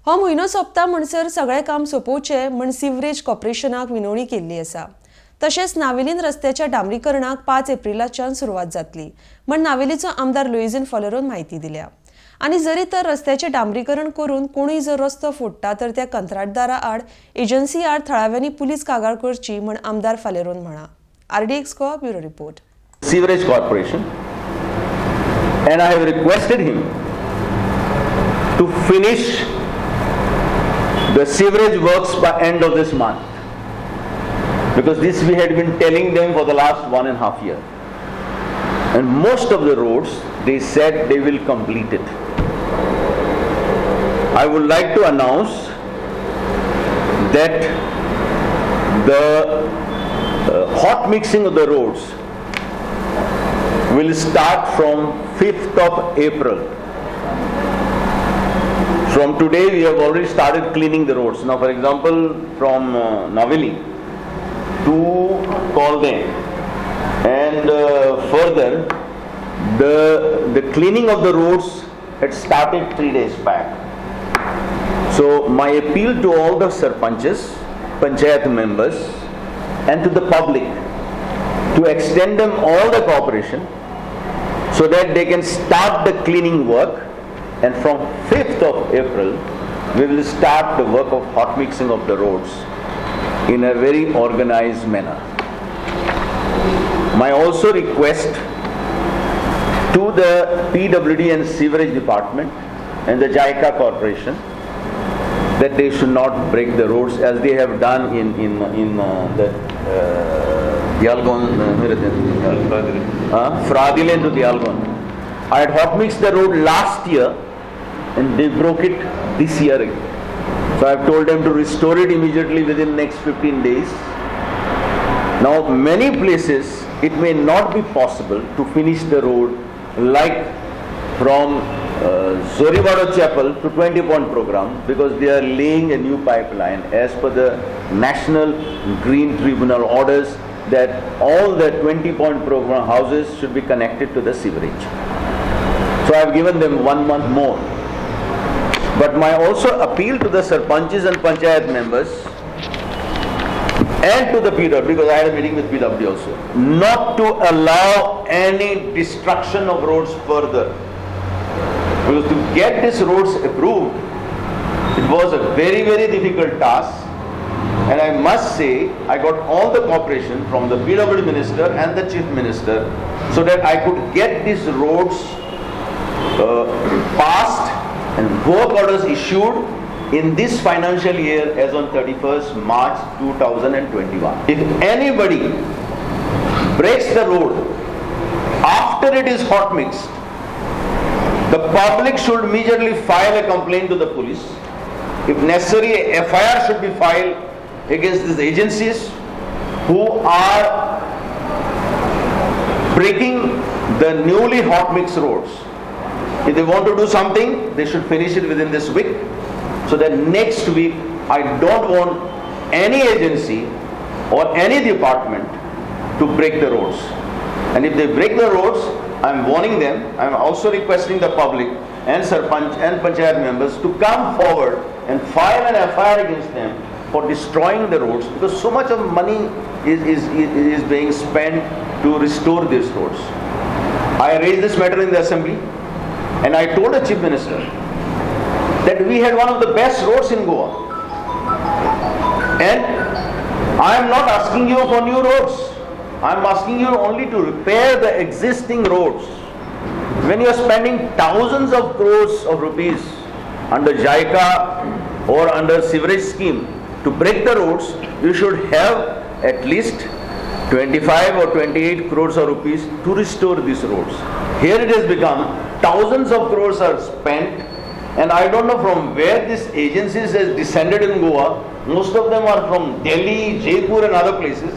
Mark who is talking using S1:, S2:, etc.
S1: हो म्हयनो सोंपता म्हणसर सगळे काम सोंपोवचे म्हण सिवरेज कॉर्पोरेशनाक विनवणी केल्ली आसा। तशेंच नावेलीन रस्त्याच्या डांबरीकरणाक 5 एप्रिलाच्यान सुरवात जातली म्हण नावेलीचो आमदार लुईझीन फॉलेरोन म्हायती दिल्या। आनी जरी तर रस्त्याचे डांबरीकरण करून कोणूय जर रस्तो फोडटा तर त्या कंत्राटदारा आड एजन्सी आड थळाव्यांनी पुलीस कागाळ करची म्हण आमदार फॉलेरोन म्हळा। RDXGOA bureau report.
S2: Sewerage Corporation, and I have requested him to finish the sewerage works by end of this month, because this we had been telling them for the last 1.5 years, and most of the roads they said they will complete it. I would like to announce that the hot mixing of the roads will start from 5th of April. From today we have already started cleaning the roads. Now for example, from Navelim to Konkani and further, the cleaning of the roads had started 3 days back. So my appeal to all the sarpanches, panchayat members and to the public to extend them all the cooperation so that they can start the cleaning work, and from 5th of April we will start the work of hot mixing of the roads in a very organized manner. My also request to the PWD and Sewerage Department and the JICA Corporation that they should not break the roads as they have done in the Dialgon, Fradile to Dialgon. I had hot mixed the road last year and they broke it this year. So I have told them to restore it immediately within next 15 days. Now many places it may not be possible to finish the road, like from Zorivado Chapel to 20-point program, because they are laying a new pipeline as per the National Green Tribunal orders that all the 20-point program houses should be connected to the sewerage. So I have given them 1 month more. But my also appeal to the sarpanches and panchayat members and to the PWD, because I had a meeting with PWD also, not to allow any destruction of roads further. Because to get these roads approved, it was a very, very difficult task. And I must say, I got all the cooperation from the PWD minister and the chief minister so that I could get these roads passed and work orders issued in this financial year as on 31st March 2021. If anybody breaks the road after it is hot mixed, the public should immediately file a complaint to the police. If necessary, a FIR should be filed against these agencies who are breaking the newly hot mixed roads. If they want to do something, they should finish it within this week, so that next week I don't want any agency or any department to break the roads. And if they break the roads, I am warning them. I am also requesting the public and sarpanch and panchayat members to come forward and file an FIR against them for destroying the roads, because so much of money is being spent to restore these roads. I raised this matter in the assembly and I told the chief minister that we had one of the best roads in Goa, and I am not asking you for new roads. I am asking you only to repair the existing roads. When you are spending thousands of crores of rupees under JICA or under sewerage scheme to break the roads, you should have at least 25 or 28 crores of rupees to restore these roads. Here it has become thousands of crores are spent, and I don't know from where these agencies has descended in Goa. Most of them are from Delhi, Jaipur and other places.